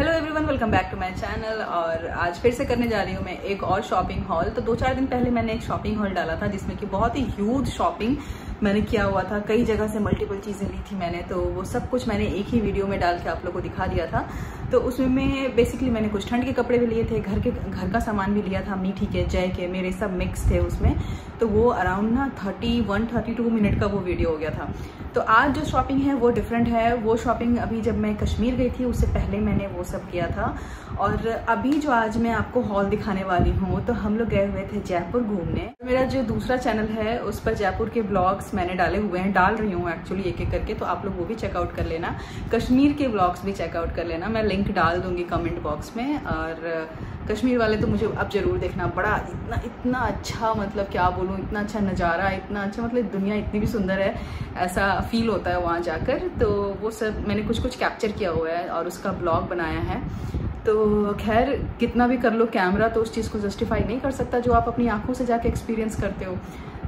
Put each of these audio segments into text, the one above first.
Hello everyone, welcome back to my channel. और आज फिर से करने जा रही हूँ मैं एक और शॉपिंग हॉल। तो 2-4 दिन पहले मैंने एक शॉपिंग हॉल डाला था जिसमें कि बहुत ही ह्यूज शॉपिंग मैंने किया हुआ था। कई जगह से मल्टीपल चीज़ें ली थी मैंने, तो वो सब कुछ मैंने एक ही वीडियो में डाल के आप लोगों को दिखा दिया था। तो उसमें मैं बेसिकली मैंने कुछ ठंड के कपड़े भी लिए थे, घर का सामान भी लिया था, मीठी के, जय के, मेरे सब मिक्स थे उसमें। तो वो अराउंड ना 31-32 मिनट का वो वीडियो हो गया था। तो आज जो शॉपिंग है वो डिफरेंट है। वो शॉपिंग अभी जब मैं कश्मीर गई थी उससे पहले मैंने वो सब किया था। और अभी जो आज मैं आपको हॉल दिखाने वाली हूँ, तो हम लोग गए हुए थे जयपुर घूमने। मेरा जो दूसरा चैनल है उस पर जयपुर के ब्लॉग्स मैंने डाले हुए हैं, डाल रही हूँ एक्चुअली एक एक करके, तो आप लोग वो भी चेकआउट कर लेना। कश्मीर के ब्लॉग्स भी चेकआउट कर लेना, मैं लिंक डाल दूंगी कमेंट बॉक्स में। और कश्मीर वाले तो मुझे अब जरूर देखना। बड़ा इतना अच्छा, मतलब क्या बोलूँ, इतना अच्छा नज़ारा, इतना अच्छा, मतलब दुनिया इतनी भी सुंदर है ऐसा फील होता है वहाँ जाकर। तो वो सब मैंने कुछ कैप्चर किया हुआ है और उसका ब्लॉग बनाया है। तो खैर कितना भी कर लो, कैमरा तो उस चीज़ को जस्टिफाई नहीं कर सकता जो आप अपनी आंखों से जाके एक्सपीरियंस करते हो।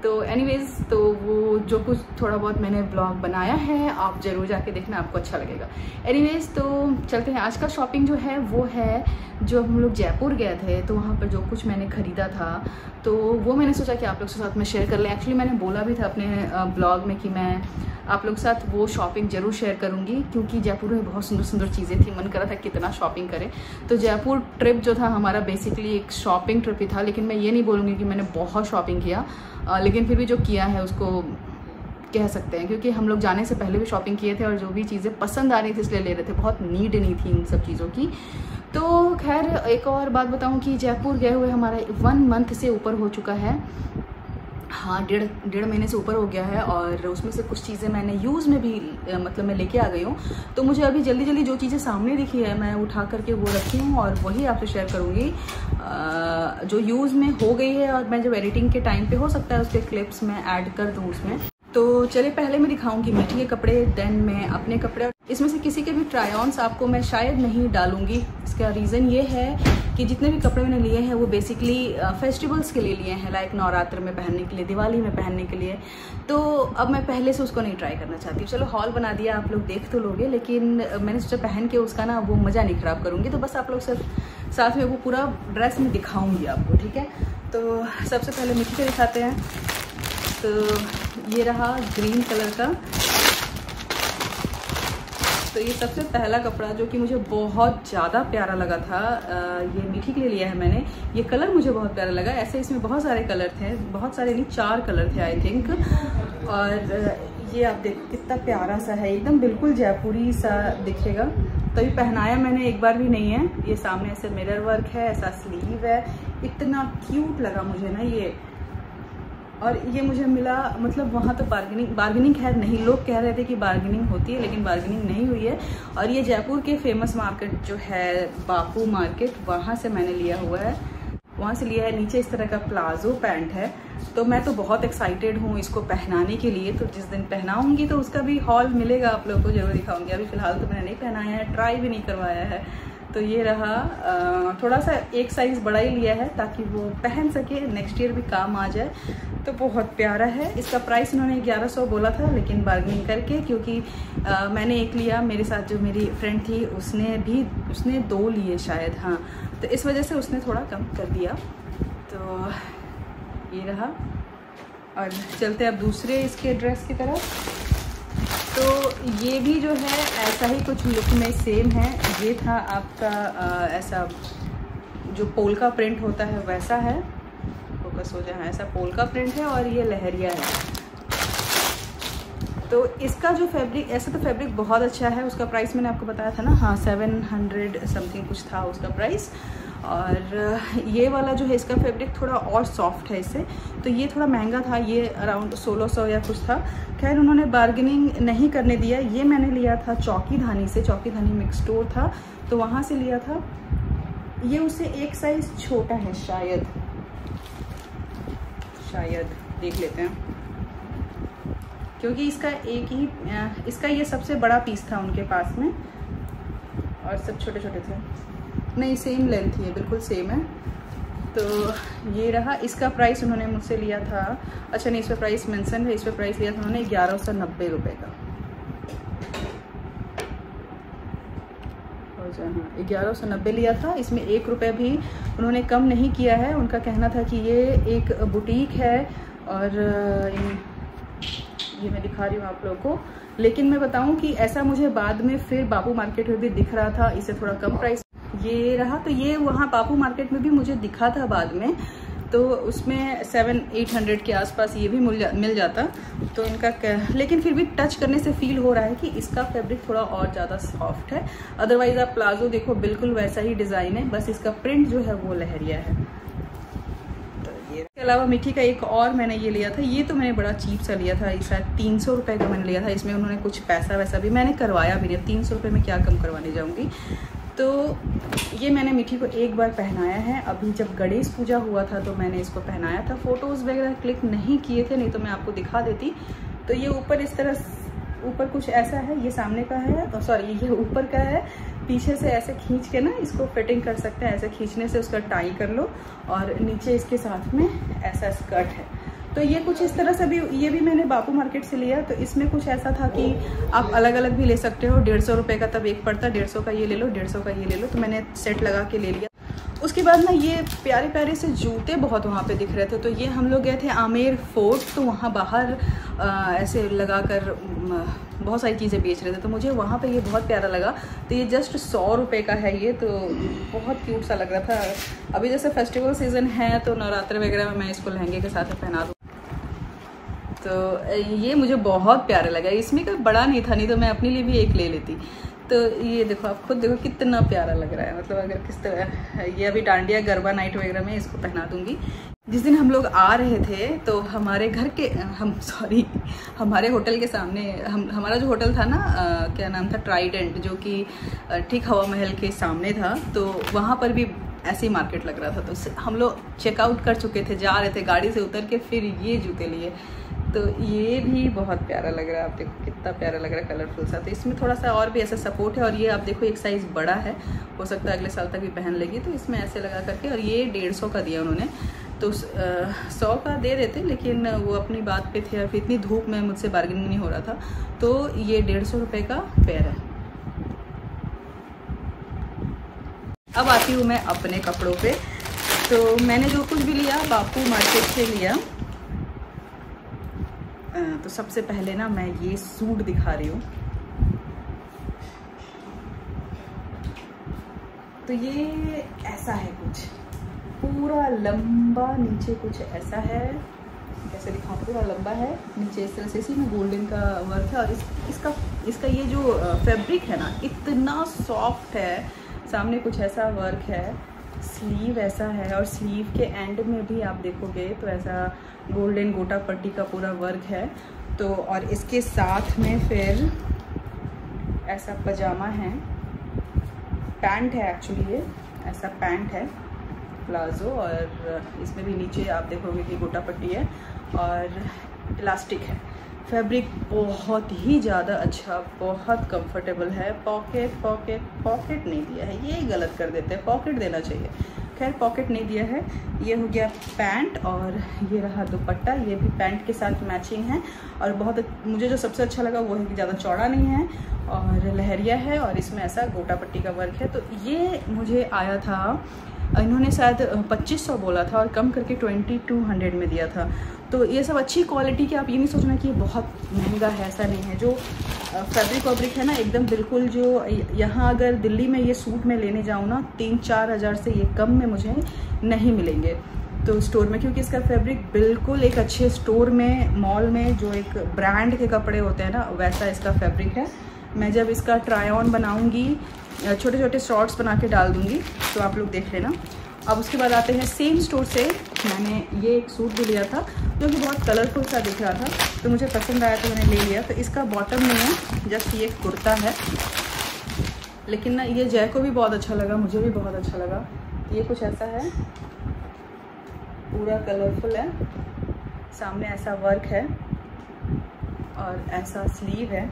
तो एनीवेज, तो वो जो कुछ थोड़ा बहुत मैंने ब्लॉग बनाया है आप ज़रूर जाके देखना, आपको अच्छा लगेगा। एनीवेज, तो चलते हैं। आज का शॉपिंग जो है वो है, जो हम लोग जयपुर गए थे तो वहाँ पर जो कुछ मैंने ख़रीदा था तो वो मैंने सोचा कि आप लोग के साथ में शेयर कर लें। एक्चुअली मैंने बोला भी था अपने ब्लॉग में कि मैं आप लोग के साथ वो शॉपिंग ज़रूर शेयर करूँगी, क्योंकि जयपुर में बहुत सुंदर सुंदर चीज़ें थी। मन कर रहा था कितना शॉपिंग करें। तो जयपुर ट्रिप जो था हमारा बेसिकली एक शॉपिंग ट्रिप ही था। लेकिन मैं ये नहीं बोलूँगी कि मैंने बहुत शॉपिंग किया, लेकिन फिर भी जो किया है उसको कह सकते हैं, क्योंकि हम लोग जाने से पहले भी शॉपिंग किए थे और जो भी चीज़ें पसंद आ रही थी इसलिए ले रहे थे, बहुत नीड नहीं थी इन सब चीज़ों की। तो खैर एक और बात बताऊं कि जयपुर गए हुए हमारा 1 मंथ से ऊपर हो चुका है। हाँ, डेढ़ महीने से ऊपर हो गया है। और उसमें से कुछ चीज़ें मैंने यूज़ में भी मतलब मैं लेके आ गई हूँ। तो मुझे अभी जल्दी जल्दी जो चीज़ें सामने दिखी है मैं उठा करके वो रखी हूँ और वही आपसे शेयर करूँगी जो यूज़ में हो गई है। और मैं जब एडिटिंग के टाइम पे हो सकता है उसके क्लिप्स मैं ऐड कर दूँ उसमें। तो चलिए पहले मैं दिखाऊंगी मीठी के कपड़े, देन मैं अपने कपड़े। इसमें से किसी के भी ट्राई ऑन्स आपको मैं शायद नहीं डालूंगी। इसका रीज़न ये है कि जितने भी कपड़े मैंने लिए हैं वो बेसिकली फेस्टिवल्स के लिए लिए हैं, लाइक नवरात्र में पहनने के लिए, दिवाली में पहनने के लिए। तो अब मैं पहले से उसको नहीं ट्राई करना चाहती हूँ। चलो हॉल बना दिया, आप लोग देख तो लोगे, लेकिन मैंने सोचा पहन के उसका ना वो मज़ा नहीं ख़राब करूँगी। तो बस आप लोग साथ में वो पूरा ड्रेस में दिखाऊँगी आपको, ठीक है। तो सबसे पहले मीठी के दिखाते हैं। तो ये रहा ग्रीन कलर का। तो ये सबसे पहला कपड़ा जो कि मुझे बहुत ज़्यादा प्यारा लगा था, ये मीठी के लिए लिया है मैंने। ये कलर मुझे बहुत प्यारा लगा। ऐसे इसमें बहुत सारे कलर थे, बहुत सारे नहीं 4 कलर थे आई थिंक। और ये आप देखो कितना प्यारा सा है, एकदम बिल्कुल जयपुरी सा दिखेगा। तभी पहनाया मैंने, एक बार भी नहीं है। ये सामने ऐसे मिरर वर्क है, ऐसा स्लीव है, इतना क्यूट लगा मुझे ना ये। और ये मुझे मिला, मतलब वहाँ तो बार्गेनिंग खैर नहीं, लोग कह रहे थे कि बार्गेनिंग होती है लेकिन बार्गेनिंग नहीं हुई है। और ये जयपुर के फेमस मार्केट जो है बापू मार्केट, वहाँ से मैंने लिया हुआ है, वहाँ से लिया है। नीचे इस तरह का प्लाजो पैंट है। तो मैं तो बहुत एक्साइटेड हूँ इसको पहनाने के लिए। तो जिस दिन पहनाऊँगी तो उसका भी हॉल मिलेगा, आप लोगों को जरूर दिखाऊँगी। अभी फ़िलहाल तो मैंने नहीं पहनाया है, ट्राई भी नहीं करवाया है। तो ये रहा, थोड़ा सा एक साइज़ बड़ा ही लिया है ताकि वो पहन सके, नेक्स्ट ईयर भी काम आ जाए। तो बहुत प्यारा है। इसका प्राइस इन्होंने 1100 बोला था, लेकिन बार्गेनिंग करके, क्योंकि मैंने एक लिया, मेरे साथ जो मेरी फ्रेंड थी उसने 2 लिए शायद, हाँ, तो इस वजह से उसने थोड़ा कम कर दिया। तो ये रहा। और चलते अब दूसरे इसके ड्रेस की तरफ। तो ये भी जो है ऐसा ही कुछ लुक में सेम है। ये था आपका ऐसा जो पोल्का प्रिंट होता है वैसा है, फोकस हो जाए, ऐसा पोल्का प्रिंट है। और ये लहरिया है। तो इसका जो फैब्रिक, ऐसा तो फैब्रिक बहुत अच्छा है। उसका प्राइस मैंने आपको बताया था ना, हाँ 700 समथिंग कुछ था उसका प्राइस। और ये वाला जो है इसका फैब्रिक थोड़ा और सॉफ्ट है इससे, तो ये थोड़ा महंगा था, ये अराउंड 1600 या कुछ था। खैर उन्होंने बार्गेनिंग नहीं करने दिया। ये मैंने लिया था चौकी धानी से, चौकी धानी में एक स्टोर था तो वहाँ से लिया था। ये उससे एक साइज़ छोटा है शायद देख लेते हैं, क्योंकि इसका ये सबसे बड़ा पीस था उनके पास में और सब छोटे छोटे थे। नहीं, सेम लेंथ ही है, बिल्कुल सेम है। तो ये रहा। इसका प्राइस उन्होंने मुझसे लिया था, अच्छा नहीं, इस पर प्राइस मेंशन है, इस पर प्राइस लिया था उन्होंने 1190 रुपये का। अच्छा हाँ 1190 लिया था। इसमें 1 रुपये भी उन्होंने कम नहीं किया है। उनका कहना था कि ये एक बुटीक है और ये मैं दिखा रही हूँ आप लोगों को। लेकिन मैं बताऊँ कि ऐसा मुझे बाद में फिर बापू मार्केट में भी दिख रहा था, इससे थोड़ा कम प्राइस ये रहा। तो ये वहाँ बापू मार्केट में भी मुझे दिखा था बाद में, तो उसमें 700-800 के आसपास ये भी मिल जाता। तो इनका लेकिन फिर भी टच करने से फील हो रहा है कि इसका फैब्रिक थोड़ा और ज़्यादा सॉफ्ट है। अदरवाइज आप प्लाजो देखो बिल्कुल वैसा ही डिज़ाइन है, बस इसका प्रिंट जो है वो लहरिया है। तो ये इसके अलावा मिठी का एक और मैंने ये लिया था। ये तो मैंने बड़ा चीप सा लिया था, ये शायद 300 रुपये का मैंने लिया था। इसमें उन्होंने कुछ पैसा वैसा भी मैंने करवाया भी नहीं, 300 रुपये में क्या कम करवाने जाऊँगी। तो ये मैंने मिठी को एक बार पहनाया है। अभी जब गणेश पूजा हुआ था तो मैंने इसको पहनाया था। फ़ोटोज़ वगैरह क्लिक नहीं किए थे, नहीं तो मैं आपको दिखा देती। तो ये ऊपर इस तरह ऊपर कुछ ऐसा है, ये सामने का है, सॉरी ये ऊपर का है। पीछे से ऐसे खींच के ना इसको फिटिंग कर सकते हैं, ऐसे खींचने से उसका टाई कर लो और नीचे इसके साथ में ऐसा स्कर्ट है। तो ये कुछ इस तरह से भी, ये भी मैंने बापू मार्केट से लिया। तो इसमें कुछ ऐसा था कि आप अलग अलग भी ले सकते हो। 150 रुपये का तब एक पड़ता, 150 का ये ले लो, 150 का ये ले लो। तो मैंने सेट लगा के ले लिया। उसके बाद ना ये प्यारे प्यारे से जूते बहुत वहाँ पे दिख रहे थे। तो ये हम लोग गए थे आमेर फोर्ट, तो वहाँ बाहर ऐसे लगा कर बहुत सारी चीज़ें बेच रहे थे। तो मुझे वहाँ पे ये बहुत प्यारा लगा। तो ये जस्ट 100 रुपये का है ये, तो बहुत क्यूट सा लग रहा था। अभी जैसे फेस्टिवल सीज़न है तो नवरात्र वगैरह में मैं इसको लहंगे के साथ पहना दूँ। तो ये मुझे बहुत प्यारा लगा। इसमें कोई बड़ा नहीं था, नहीं तो मैं अपने लिए भी एक ले लेती। तो ये देखो, आप खुद देखो कितना प्यारा लग रहा है। मतलब अगर किस तरह ये अभी डांडिया गरबा नाइट वगैरह में इसको पहना दूंगी। जिस दिन हम लोग आ रहे थे तो हमारे घर के हमारे होटल के सामने हमारा जो होटल था ना, क्या नाम था, ट्राइडेंट, जो कि ठीक हवा महल के सामने था। तो वहाँ पर भी ऐसे ही मार्केट लग रहा था। तो हम लोग चेकआउट कर चुके थे, जा रहे थे गाड़ी से उतर के, फिर ये जूते लिए। तो ये भी बहुत प्यारा लग रहा है। आप देखो कितना प्यारा लग रहा है, कलरफुल सा। तो इसमें थोड़ा सा और भी ऐसा सपोर्ट है। और ये आप देखो एक साइज़ बड़ा है, हो सकता है अगले साल तक भी पहन लेगी। तो इसमें ऐसे लगा करके, और ये 150 का दिया उन्होंने। तो 100 का दे देते, लेकिन वो अपनी बात पे थे और फिर इतनी धूप में मुझसे बार्गेनिंग नहीं हो रहा था। तो ये 150 रुपये का पेयर है। अब आती हूँ मैं अपने कपड़ों पे। तो मैंने जो कुछ भी लिया बापू मार्केट से लिया। तो सबसे पहले ना मैं ये सूट दिखा रही हूँ। तो ये ऐसा है, कुछ पूरा लंबा, नीचे कुछ ऐसा है, कैसे दिखाऊँ, पूरा लंबा है, नीचे इस तरह से इसी में गोल्डन का वर्क है। और इसका ये जो फैब्रिक है ना, इतना सॉफ्ट है। सामने कुछ ऐसा वर्क है, स्लीव ऐसा है, और स्लीव के एंड में भी आप देखोगे तो ऐसा गोल्डन गोटा पट्टी का पूरा वर्क है। तो और इसके साथ में फिर ऐसा पजामा है, पैंट है एक्चुअली, ये ऐसा पैंट है प्लाजो। और इसमें भी नीचे आप देखोगे कि गोटा पट्टी है और इलास्टिक है। फैब्रिक बहुत ही ज़्यादा अच्छा, बहुत कंफर्टेबल है। पॉकेट नहीं दिया है, ये गलत कर देते हैं, पॉकेट देना चाहिए। खैर पॉकेट नहीं दिया है। ये हो गया पैंट, और ये रहा दुपट्टा, ये भी पैंट के साथ मैचिंग है। और बहुत मुझे जो सबसे अच्छा लगा वो है कि ज़्यादा चौड़ा नहीं है और लहरिया है, और इसमें ऐसा गोटा पट्टी का वर्क है। तो ये मुझे आया था, इन्होंने शायद 2500 बोला था और कम करके 2200 में दिया था। तो ये सब अच्छी क्वालिटी के, आप ये नहीं सोचना कि ये बहुत महंगा है, ऐसा नहीं है। जो फैब्रिक वैब्रिक है ना एकदम बिल्कुल, जो यहाँ अगर दिल्ली में ये सूट में लेने जाऊँ ना 3-4 हज़ार से ये कम में मुझे नहीं मिलेंगे तो स्टोर में, क्योंकि इसका फैब्रिक बिल्कुल एक अच्छे स्टोर में, मॉल में जो एक ब्रांड के कपड़े होते हैं ना, वैसा इसका फैब्रिक है। मैं जब इसका ट्राई ऑन बनाऊँगी, छोटे छोटे शॉर्ट्स बना के डाल दूँगी, तो आप लोग देख लेना। अब उसके बाद आते हैं सेम स्टोर से मैंने ये एक सूट भी लिया था जो कि बहुत कलरफुल सा दिख रहा था, तो मुझे पसंद आया तो मैंने ले लिया। तो इसका बॉटम नहीं है, जस्ट ये कुर्ता है, लेकिन ना ये जय को भी बहुत अच्छा लगा, मुझे भी बहुत अच्छा लगा। तो ये कुछ ऐसा है, पूरा कलरफुल है, सामने ऐसा वर्क है और ऐसा स्लीव है।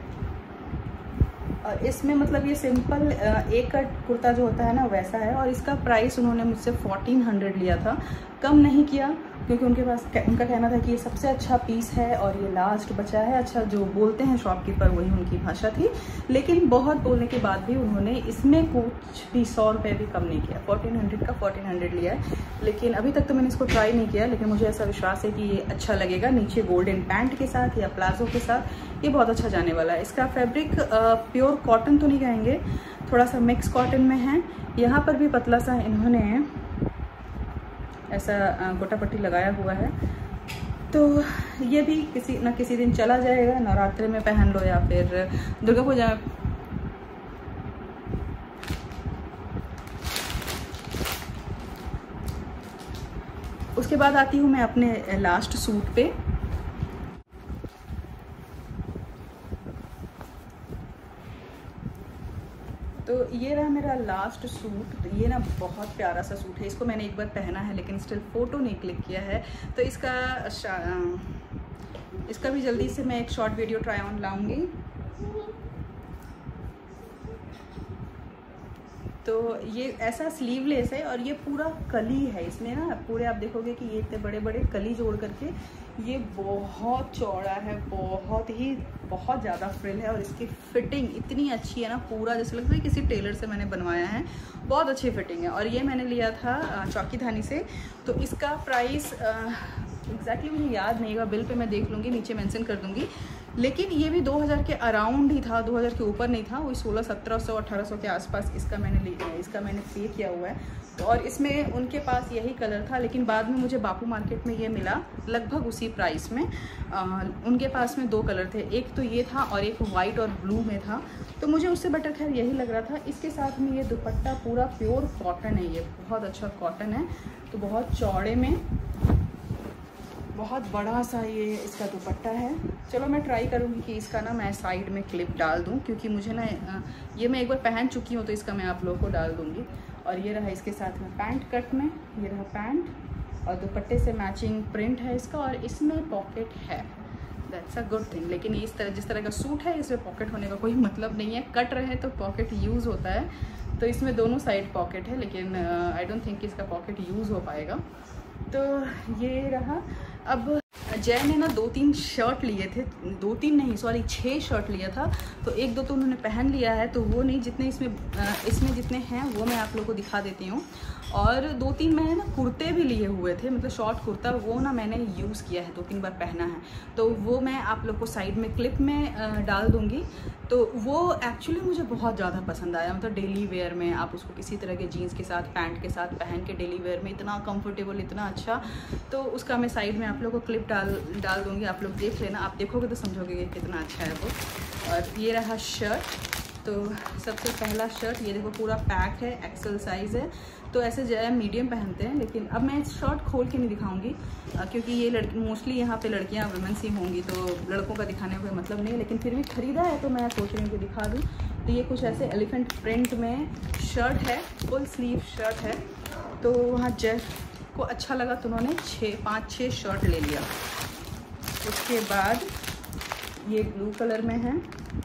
और इसमें मतलब ये सिंपल एक कट कुर्ता जो होता है ना वैसा है। और इसका प्राइस उन्होंने मुझसे 1400 लिया था, कम नहीं किया, क्योंकि उनका कहना था कि ये सबसे अच्छा पीस है और ये लास्ट बचा है। अच्छा, जो बोलते हैं शॉपकीपर वही उनकी भाषा थी, लेकिन बहुत बोलने के बाद भी उन्होंने इसमें कुछ भी 100 रुपये भी कम नहीं किया। 1400 का 1400 लिया है। लेकिन अभी तक तो मैंने इसको ट्राई नहीं किया, लेकिन मुझे ऐसा विश्वास है कि ये अच्छा लगेगा नीचे गोल्डन पैंट के साथ या प्लाजो के साथ। ये बहुत अच्छा जाने वाला है। इसका फैब्रिक प्योर कॉटन तो नहीं कहेंगे, थोड़ा सा मिक्स कॉटन में है। यहाँ पर भी पतला सा इन्होंने ऐसा गोटा पट्टी लगाया हुआ है। तो ये भी किसी न किसी दिन चला जाएगा, नवरात्रि में पहन लो या फिर दुर्गा पूजा में। उसके बाद आती हूँ मैं अपने लास्ट सूट पे। तो ये रहा मेरा लास्ट सूट। ये ना बहुत प्यारा सा सूट है। इसको मैंने एक बार पहना है लेकिन स्टिल फ़ोटो नहीं क्लिक किया है, तो इसका भी जल्दी से मैं एक शॉर्ट वीडियो ट्राई ऑन लाऊंगी। तो ये ऐसा स्लीवलेस है और ये पूरा कली है। इसमें ना पूरे आप देखोगे कि ये इतने बड़े बड़े कली जोड़ करके ये बहुत चौड़ा है, बहुत ज़्यादा फ्रिल है। और इसकी फिटिंग इतनी अच्छी है ना, पूरा जैसे लगता है किसी टेलर से मैंने बनवाया है। बहुत अच्छी फिटिंग है। और ये मैंने लिया था चौकी धानी से। तो इसका प्राइस एग्जैक्टली मुझे याद नहीं है, बिल पे मैं देख लूँगी, नीचे मेंशन कर दूँगी। लेकिन ये भी 2000 के अराउंड ही था, 2000 के ऊपर नहीं था। वही 1600-1700 1800 के आसपास इसका मैंने पे किया हुआ है। तो और इसमें उनके पास यही कलर था, लेकिन बाद में मुझे बापू मार्केट में ये मिला लगभग उसी प्राइस में। उनके पास में 2 कलर थे, एक तो ये था और एक वाइट और ब्लू में था। तो मुझे उससे बेटर खैर यही लग रहा था। इसके साथ में ये दुपट्टा पूरा प्योर कॉटन है, ये बहुत अच्छा कॉटन है। तो बहुत चौड़े में बहुत बड़ा सा ये इसका दुपट्टा है। चलो मैं ट्राई करूँगी कि इसका ना मैं साइड में क्लिप डाल दूँ, क्योंकि मुझे ना ये मैं एक बार पहन चुकी हूँ, तो इसका मैं आप लोगों को डाल दूँगी। और ये रहा इसके साथ में पैंट कट में, ये रहा पैंट और दुपट्टे से मैचिंग प्रिंट है इसका। और इसमें पॉकेट है, दैट्स अ गुड थिंग। लेकिन इस तरह जिस तरह का सूट है इसमें पॉकेट होने का कोई मतलब नहीं है। कट रहे तो पॉकेट यूज़ होता है, तो इसमें दोनों साइड पॉकेट है, लेकिन आई डोंट थिंक इसका पॉकेट यूज़ हो पाएगा। तो ये रहा। अब जय ने ना 2-3 शर्ट लिए थे, 2-3 नहीं सॉरी 6 शर्ट लिया था। तो 1-2 तो उन्होंने पहन लिया है, तो वो नहीं, जितने इसमें जितने हैं वो मैं आप लोगों को दिखा देती हूँ। और 2-3 मैंने ना कुर्ते भी लिए हुए थे, मतलब शॉर्ट कुर्ता, वो ना मैंने यूज़ किया है, 2-3 बार पहना है। तो वो मैं आप लोग को साइड में क्लिप में डाल दूँगी। तो वो एक्चुअली मुझे बहुत ज़्यादा पसंद आया। मतलब डेली वेयर में आप उसको किसी तरह के जीन्स के साथ पैंट के साथ पहन के डेली वेयर में इतना कंफर्टेबल, इतना अच्छा। तो उसका मैं साइड में आप लोग को क्लिप डाल दूँगी, आप लोग देख लेना। आप देखोगे तो समझोगे कि कितना अच्छा है वो। और ये रहा शर्ट। तो सबसे पहला शर्ट ये देखो पूरा पैक है, एक्सेल साइज़ है। तो ऐसे जो है मीडियम पहनते हैं, लेकिन अब मैं शर्ट खोल के नहीं दिखाऊंगी, क्योंकि ये मोस्टली यहाँ पे लड़कियाँ वुमेन्स ही होंगी, तो लड़कों का दिखाने का कोई मतलब नहीं है। लेकिन फिर भी ख़रीदा है तो मैं सोच रही हूँ कि दिखा दूँ। तो ये कुछ ऐसे एलिफेंट प्रिंट में शर्ट है, फुल स्लीव शर्ट है। तो वहाँ जय को अच्छा लगा तो उन्होंने 5-6 शर्ट ले लिया। उसके बाद ये ब्लू कलर में है।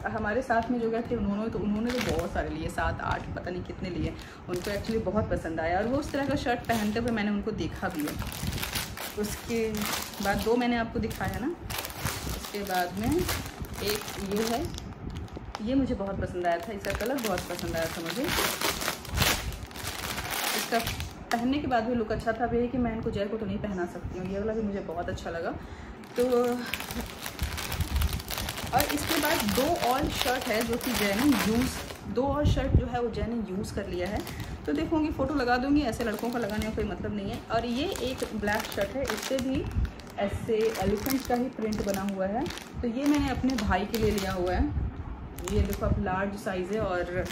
हमारे साथ में जो गए थे उन्होंने तो बहुत सारे लिए, 7-8 पता नहीं कितने लिए। उनको एक्चुअली बहुत पसंद आया और वो उस तरह का शर्ट पहनते हुए मैंने उनको देखा भी है। उसके बाद 2 मैंने आपको दिखाया ना। उसके बाद में एक ये है, ये मुझे बहुत पसंद आया था, इसका कलर बहुत पसंद आया था मुझे। इसका पहनने के बाद भी लुक अच्छा था। अब ये कि मैं इनको जय को तो नहीं पहना सकती हूँ, ये वाला भी मुझे बहुत अच्छा लगा। तो और इसके बाद 2 और शर्ट है जो कि जय ने 2 और शर्ट जो है वो जय ने यूज़ कर लिया है। तो देखूँगी, फ़ोटो लगा दूँगी, ऐसे लड़कों का लगाने का कोई मतलब नहीं है। और ये एक ब्लैक शर्ट है, इससे भी ऐसे एलिफेंट का ही प्रिंट बना हुआ है। तो ये मैंने अपने भाई के लिए लिया हुआ है। ये देखो अब लार्ज साइज़ है, और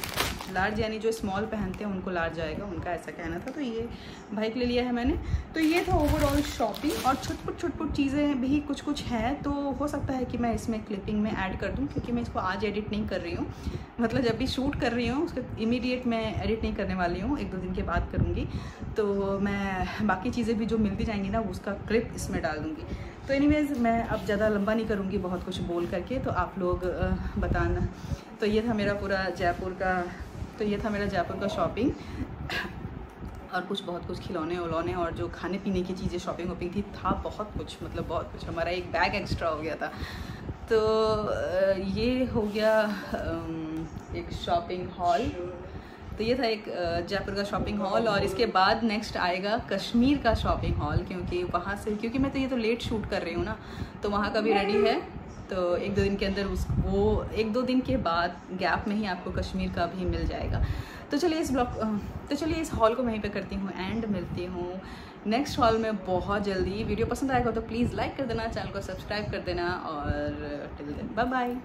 लार्ज यानी जो स्मॉल पहनते हैं उनको लार्ज आएगा, उनका ऐसा कहना था। तो ये भाई के लिए लिया है मैंने। तो ये था ओवरऑल शॉपिंग। और छुट चीज़ें भी कुछ हैं, तो हो सकता है कि मैं इसमें क्लिपिंग में ऐड कर दूं, क्योंकि मैं इसको आज एडिट नहीं कर रही हूँ। मतलब जब भी शूट कर रही हूँ उसको इमीडिएट मैं एडिट नहीं करने वाली हूँ, 1-2 दिन के बाद करूँगी। तो मैं बाकी चीज़ें भी जो मिलती जाएंगी ना उसका क्लिप इसमें डाल दूँगी। तो एनीवेज मैं अब ज़्यादा लंबा नहीं करूँगी बहुत कुछ बोल करके, तो आप लोग बताना। तो ये था मेरा पूरा जयपुर का शॉपिंग, और बहुत कुछ खिलौने उलौने और जो खाने पीने की चीज़ें शॉपिंग वॉपिंग थी, था बहुत कुछ, मतलब बहुत कुछ। हमारा एक बैग एक्स्ट्रा हो गया था। तो ये हो गया एक शॉपिंग हॉल। तो ये था एक जयपुर का शॉपिंग हॉल, और इसके बाद नेक्स्ट आएगा कश्मीर का शॉपिंग हॉल, क्योंकि मैं तो ये तो लेट शूट कर रही हूँ ना, तो वहाँ का भी रेडी है। तो 1-2 दिन के अंदर 1-2 दिन के बाद गैप में ही आपको कश्मीर का भी मिल जाएगा। तो चलिए इस हॉल को वहीं पे करती हूँ एंड मिलती हूँ नेक्स्ट हॉल में बहुत जल्दी। वीडियो पसंद आएगा तो प्लीज़ लाइक कर देना, चैनल को सब्सक्राइब कर देना, और टिल देन बाय बाय।